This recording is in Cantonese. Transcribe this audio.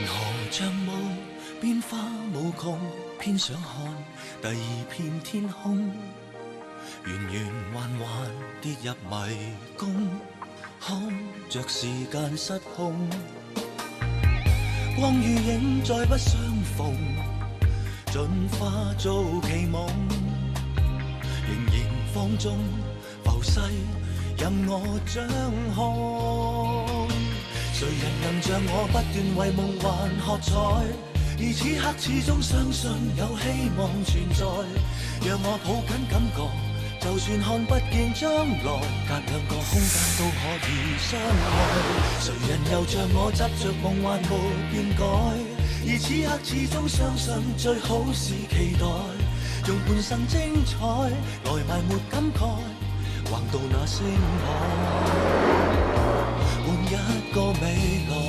河像霧，變化無窮，偏想看第二片天空，圓圓環環跌入迷宮，看着時間失控，光與影再不相逢，進化做奇夢，仍然放縱浮世，任我掌控。誰人能像我不斷為夢幻喝彩，而此刻始終相信有希望存在，讓我抱緊感覺，就算看不見將來，隔兩個空間都可以相愛。誰人又像我執着夢幻沒變改，而此刻始終相信最好是期待，用半生精彩來埋沒感慨，橫渡那星海，換一個未來。